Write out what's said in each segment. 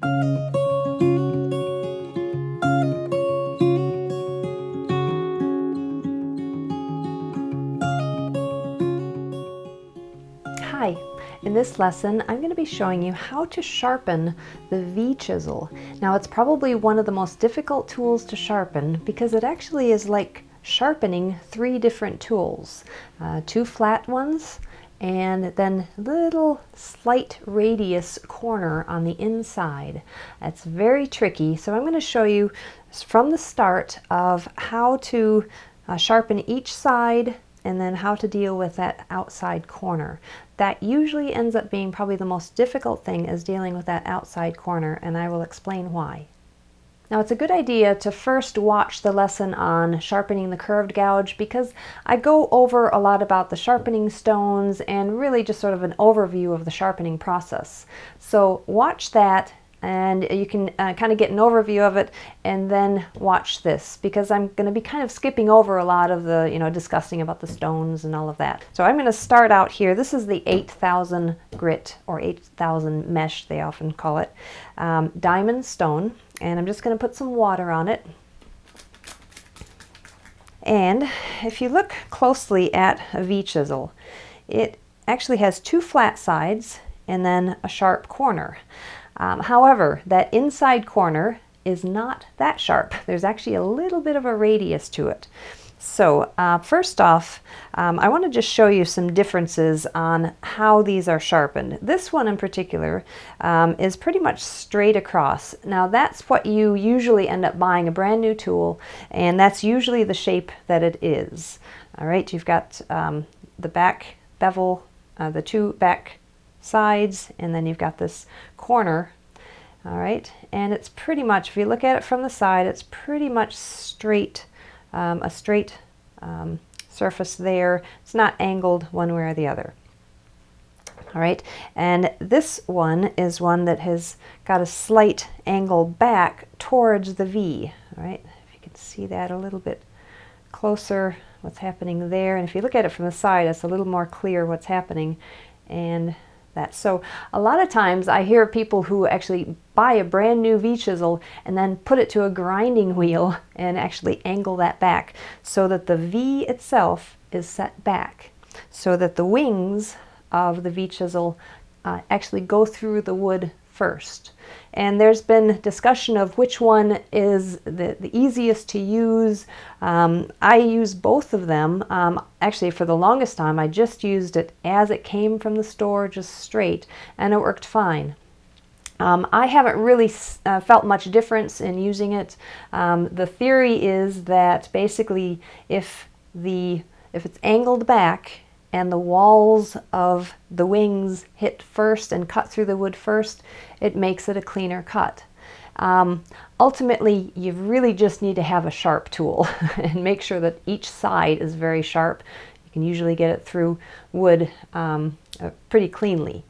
Hi, in this lesson I'm going to be showing you how to sharpen the V-Chisel. Now it's probably one of the most difficult tools to sharpen because it actually is like sharpening three different tools. Two flat ones and then little slight radius corner on the inside. That's very tricky, so I'm going to show you from the start of how to sharpen each side and then how to deal with that outside corner. That usually ends up being probably the most difficult thing, is dealing with that outside corner, and I will explain why. Now it's a good idea to first watch the lesson on sharpening the curved gouge, because I go over a lot about the sharpening stones and really just sort of an overview of the sharpening process. So watch that and you can kind of get an overview of it, and then watch this, because I'm going to be kind of skipping over a lot of the, discussing about the stones and all of that. So I'm going to start out here. This is the 8000 grit, or 8000 mesh they often call it, diamond stone, and I'm just going to put some water on it. And if you look closely at a V-Chisel, it actually has two flat sides and then a sharp corner. However, that inside corner is not that sharp. There's actually a little bit of a radius to it. So first off, I want to just show you some differences on how these are sharpened. This one in particular is pretty much straight across. Now that's what you usually end up buying, a brand new tool, and that's usually the shape that it is. All right, you've got the back bevel, the two back sides, and then you've got this corner. All right, and it's pretty much, if you look at it from the side, it's pretty much straight, a straight surface there. It's not angled one way or the other. All right, and this one is one that has got a slight angle back towards the V. All right, if you can see that a little bit closer, what's happening there, and if you look at it from the side, it's a little more clear what's happening. And that. So a lot of times I hear people who actually buy a brand new V-Chisel and then put it to a grinding wheel and actually angle that back so that the V itself is set back, so that the wings of the V-Chisel actually go through the wood first. And there's been discussion of which one is the easiest to use. I use both of them. Actually, for the longest time, I just used it as it came from the store, just straight, and it worked fine. I haven't really felt much difference in using it. The theory is that basically if it's angled back and the walls of the wings hit first and cut through the wood first, it makes it a cleaner cut. Ultimately, you really just need to have a sharp tool and make sure that each side is very sharp. You can usually get it through wood pretty cleanly.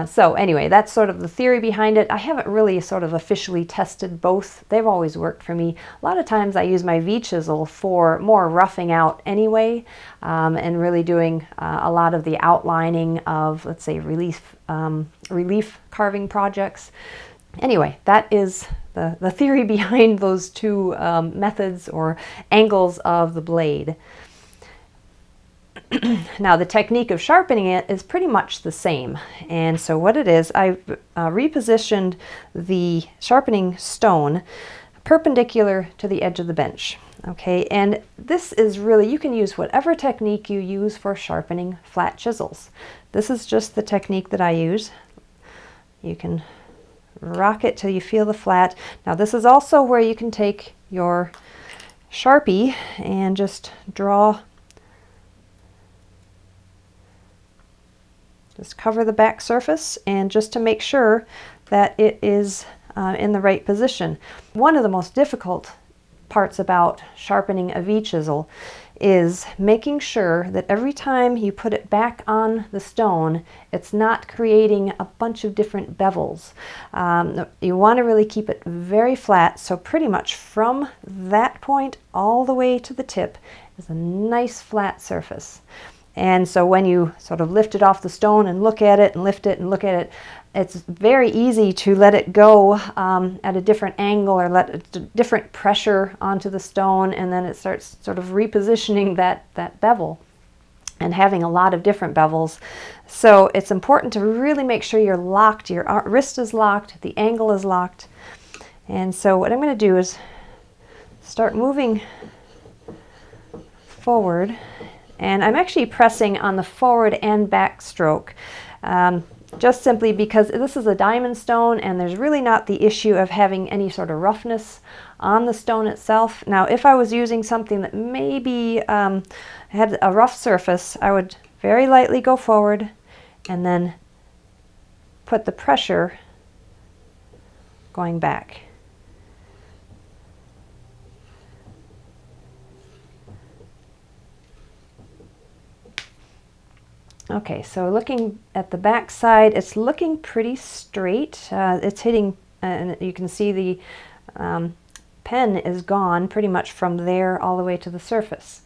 So anyway, that's sort of the theory behind it. I haven't really sort of officially tested both. They've always worked for me. A lot of times I use my V-Chisel for more roughing out anyway, and really doing a lot of the outlining of, let's say, relief carving projects. Anyway, that is the theory behind those two methods or angles of the blade. Now the technique of sharpening it is pretty much the same, and so what it is, I've repositioned the sharpening stone perpendicular to the edge of the bench. Okay, and this is really, you can use whatever technique you use for sharpening flat chisels. This is just the technique that I use. You can rock it till you feel the flat. Now this is also where you can take your Sharpie and just draw. Just cover the back surface, and just to make sure that it is in the right position. One of the most difficult parts about sharpening a V-Chisel is making sure that every time you put it back on the stone, it's not creating a bunch of different bevels. You want to really keep it very flat, so pretty much from that point all the way to the tip is a nice flat surface. And so when you sort of lift it off the stone and look at it and lift it and look at it, it's very easy to let it go at a different angle, or let a different pressure onto the stone, and then it starts sort of repositioning that bevel and having a lot of different bevels. So it's important to really make sure you're locked, your wrist is locked, the angle is locked. And so what I'm going to do is start moving forward, and I'm actually pressing on the forward and back stroke, just simply because this is a diamond stone and there's really not the issue of having any sort of roughness on the stone itself. Now, if I was using something that maybe had a rough surface, I would very lightly go forward and then put the pressure going back. Okay, so looking at the back side, it's looking pretty straight. It's hitting, and you can see the pen is gone pretty much from there all the way to the surface.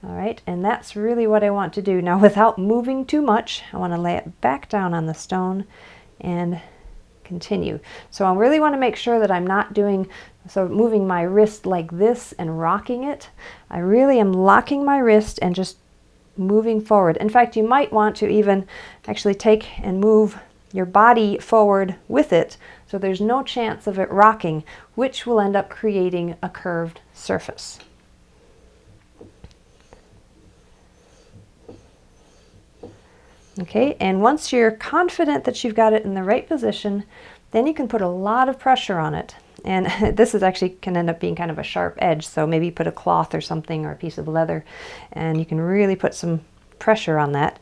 All right, and that's really what I want to do. Now, without moving too much, I want to lay it back down on the stone and continue. So I really want to make sure that I'm not doing, so moving my wrist like this and rocking it. I really am locking my wrist and just moving forward. In fact, you might want to even actually take and move your body forward with it, so there's no chance of it rocking, which will end up creating a curved surface. Okay, and once you're confident that you've got it in the right position, then you can put a lot of pressure on it. And this is actually can end up being kind of a sharp edge, so maybe put a cloth or something, or a piece of leather, and you can really put some pressure on that.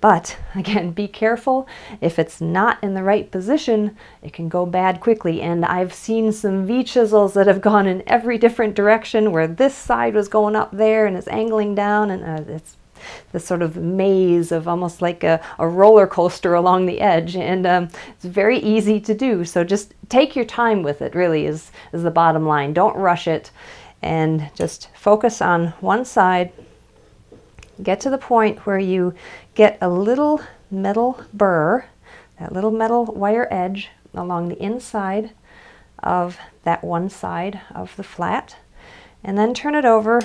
But again, be careful. If it's not in the right position, it can go bad quickly. And I've seen some V-chisels that have gone in every different direction, where this side was going up there and it's angling down, and it's this sort of maze of almost like a roller coaster along the edge, and it's very easy to do. So just take your time with it, really, is the bottom line. Don't rush it, and just focus on one side. Get to the point where you get a little metal burr, that little metal wire edge along the inside of that one side of the flat, and then turn it over.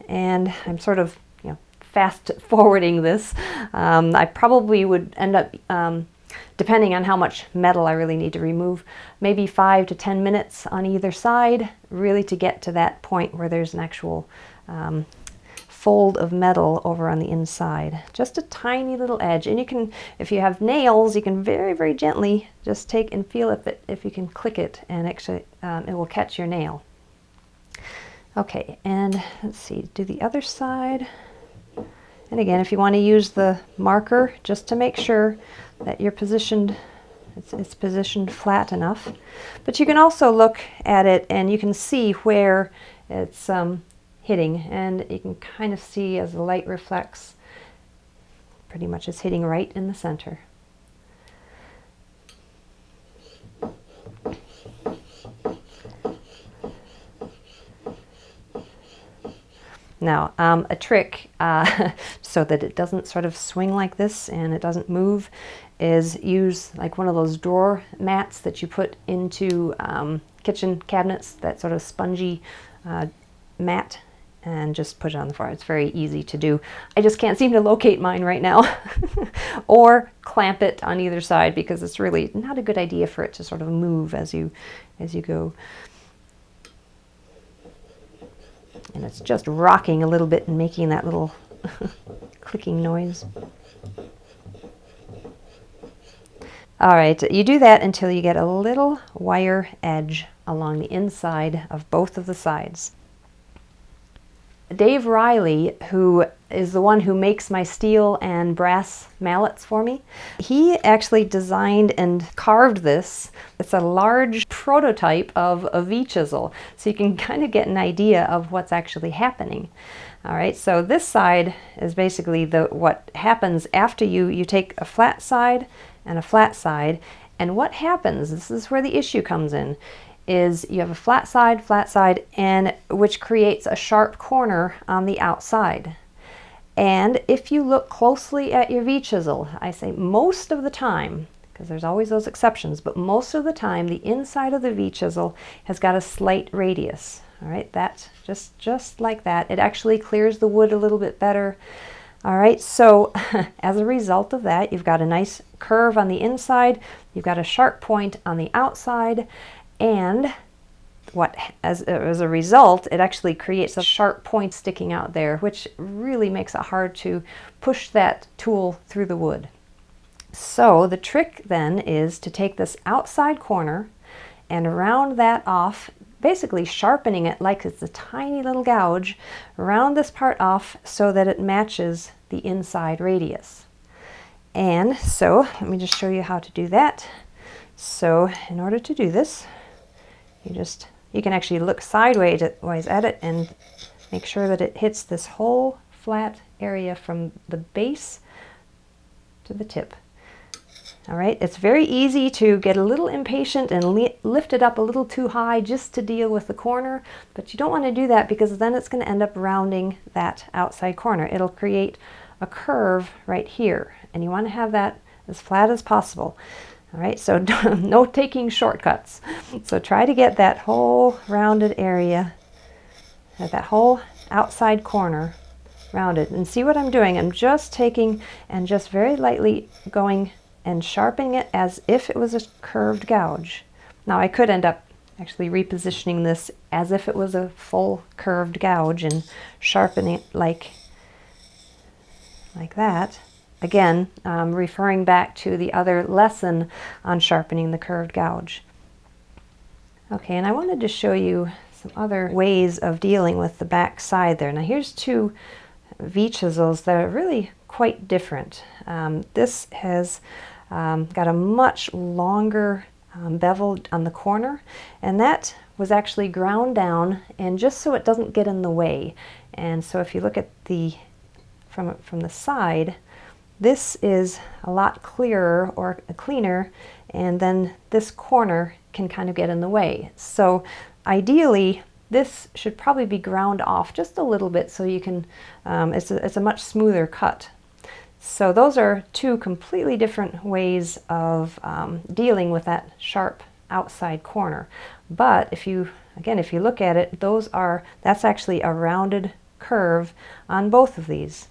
And I'm sort of fast forwarding this. I probably would end up, depending on how much metal I really need to remove, maybe 5 to 10 minutes on either side, really to get to that point where there's an actual fold of metal over on the inside. Just a tiny little edge. And you can, if you have nails, you can very, very gently just take and feel if you can click it, and actually it will catch your nail. Okay, and let's see, do the other side. And again, if you want to use the marker just to make sure that you're positioned, it's positioned flat enough. But you can also look at it and you can see where it's hitting, and you can kind of see as the light reflects, pretty much it's hitting right in the center. Now, a trick so that it doesn't sort of swing like this and it doesn't move is use like one of those drawer mats that you put into kitchen cabinets, that sort of spongy mat, and just put it on the floor. It's very easy to do. I just can't seem to locate mine right now. Or clamp it on either side, because it's really not a good idea for it to sort of move as you go. And it's just rocking a little bit and making that little clicking noise. All right, you do that until you get a little wire edge along the inside of both of the sides. Dave Riley, who is the one who makes my steel and brass mallets for me, he actually designed and carved this. It's a large prototype of a V-chisel, so you can kind of get an idea of what's actually happening. All right, so this side is basically what happens after you take a flat side and a flat side, and what happens, this is where the issue comes in, is you have a flat side, and which creates a sharp corner on the outside. And if you look closely at your V-chisel, I say most of the time, because there's always those exceptions, but most of the time the inside of the V-Chisel has got a slight radius. All right, that's just like that. It actually clears the wood a little bit better. All right, so as a result of that, you've got a nice curve on the inside, you've got a sharp point on the outside, and as a result, it actually creates a sharp point sticking out there, which really makes it hard to push that tool through the wood. So the trick then is to take this outside corner and round that off, basically sharpening it like it's a tiny little gouge, round this part off so that it matches the inside radius. And so let me just show you how to do that. So in order to do this, you can actually look sideways at it and make sure that it hits this whole flat area from the base to the tip. All right, it's very easy to get a little impatient and lift it up a little too high just to deal with the corner, but you don't want to do that because then it's going to end up rounding that outside corner. It'll create a curve right here, and you want to have that as flat as possible. All right, so no taking shortcuts. So try to get that whole rounded area, that whole outside corner rounded. And see what I'm doing? I'm just taking and just very lightly going and sharpening it as if it was a curved gouge. Now I could end up actually repositioning this as if it was a full curved gouge and sharpening it like that. Again, referring back to the other lesson on sharpening the curved gouge. Okay, and I wanted to show you some other ways of dealing with the back side there. Now here's two V-chisels that are really quite different. This has got a much longer bevel on the corner, and that was actually ground down, and just so it doesn't get in the way. And so if you look at from the side, this is a lot clearer or cleaner, and then this corner can kind of get in the way. So ideally, this should probably be ground off just a little bit so you can, it's a much smoother cut. So those are two completely different ways of dealing with that sharp outside corner. But if you look at it, that's actually a rounded curve on both of these,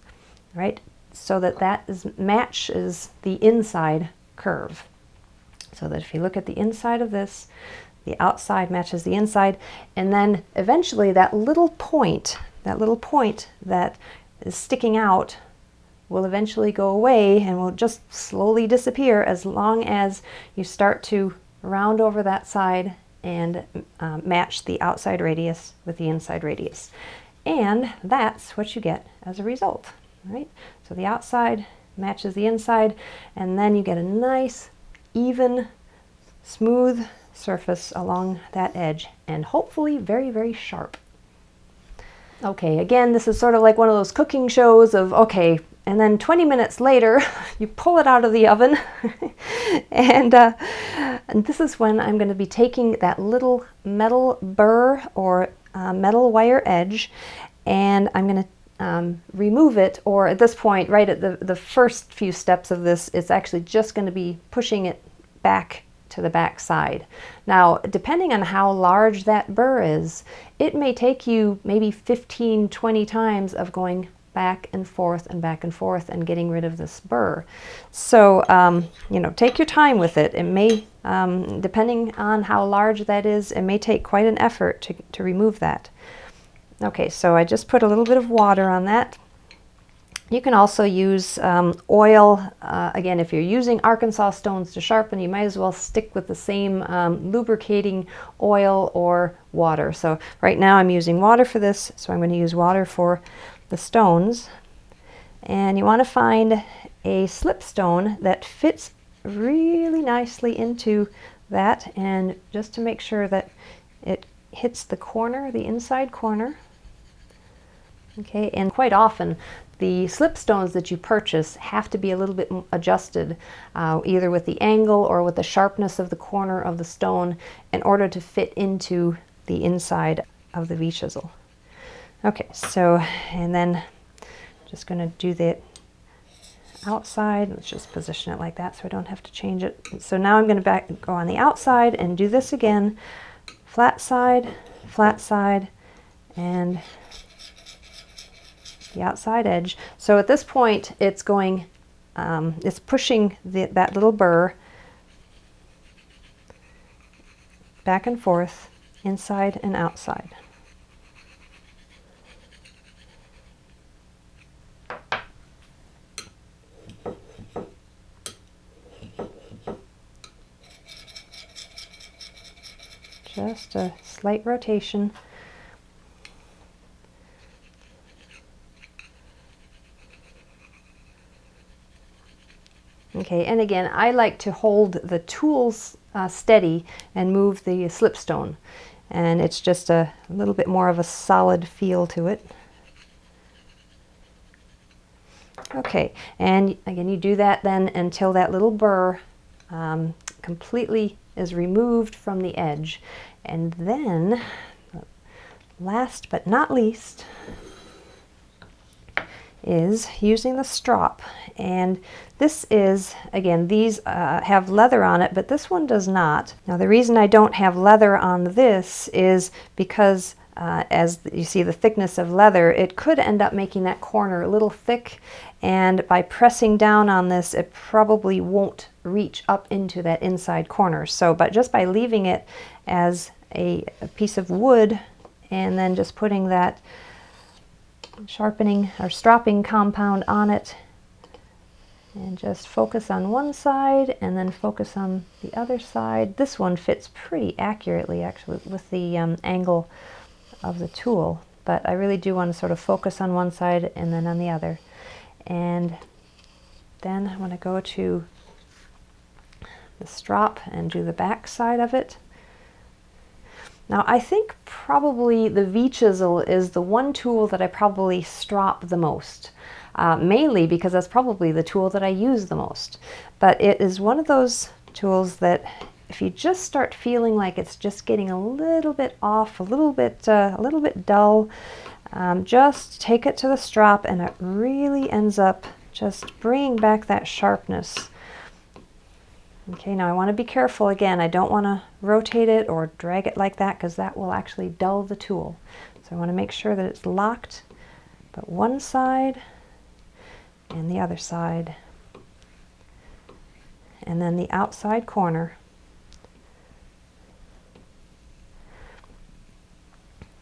right? So that matches the inside curve. So that if you look at the inside of this, the outside matches the inside, and then eventually that little point that is sticking out will eventually go away and will just slowly disappear as long as you start to round over that side and match the outside radius with the inside radius. And that's what you get as a result, right? So the outside matches the inside, and then you get a nice, even, smooth surface along that edge, and hopefully very, very sharp. Okay, again, this is sort of like one of those cooking shows of, okay, and then 20 minutes later, you pull it out of the oven, and this is when I'm going to be taking that little metal burr or metal wire edge, and I'm going to remove it, or at this point, right at the first few steps of this, it's actually just going to be pushing it back to the back side. Now, depending on how large that burr is, it may take you maybe 15, 20 times of going back and forth and getting rid of this burr. So, take your time with it. It may, depending on how large that is, it may take quite an effort to remove that. Okay, so I just put a little bit of water on that. You can also use oil. Again, if you're using Arkansas stones to sharpen, you might as well stick with the same lubricating oil or water. So right now I'm using water for this, so I'm going to use water for the stones. And you want to find a slipstone that fits really nicely into that, and just to make sure that it hits the corner, the inside corner. Okay, and quite often the slipstones that you purchase have to be a little bit adjusted, either with the angle or with the sharpness of the corner of the stone, in order to fit into the inside of the V-Chisel. Okay, so, and then just going to do that outside. Let's just position it like that so I don't have to change it. So now I'm going to go on the outside and do this again. Flat side, and the outside edge. So at this point, it's going, it's pushing that little burr back and forth, inside and outside. Just a slight rotation. Okay, and again, I like to hold the tools steady and move the slipstone, and it's just a little bit more of a solid feel to it. Okay, and again, you do that then until that little burr completely is removed from the edge. And then, last but not least, is using the strop. And this is, again, these have leather on it, but this one does not. Now the reason I don't have leather on this is because as you see the thickness of leather, it could end up making that corner a little thick, and by pressing down on this, it probably won't reach up into that inside corner. So, but just by leaving it as a piece of wood and then just putting that sharpening or stropping compound on it, and just focus on one side and then focus on the other side. This one fits pretty accurately actually with the angle of the tool, but I really do want to sort of focus on one side and then on the other. And then I want to go to the strop and do the back side of it. Now I think probably the V-Chisel is the one tool that I probably strop the most, mainly because that's probably the tool that I use the most. But it is one of those tools that if you just start feeling like it's just getting a little bit off, a little bit dull, just take it to the strop and it really ends up just bringing back that sharpness. Okay, now I want to be careful again. I don't want to rotate it or drag it like that because that will actually dull the tool. So I want to make sure that it's locked, but one side and the other side, and then the outside corner.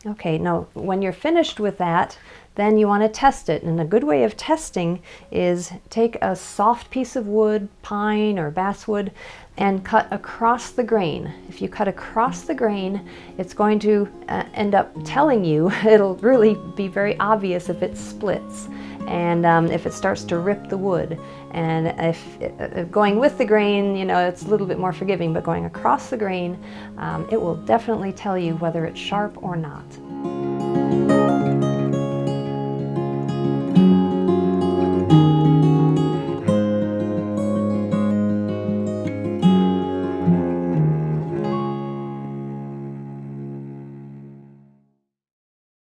Okay, now when you're finished with that, then you want to test it. And a good way of testing is take a soft piece of wood, pine or basswood, and cut across the grain. If you cut across the grain, it's going to end up telling you, it'll really be very obvious if it splits and if it starts to rip the wood. And if going with the grain, you know, it's a little bit more forgiving, but going across the grain, it will definitely tell you whether it's sharp or not.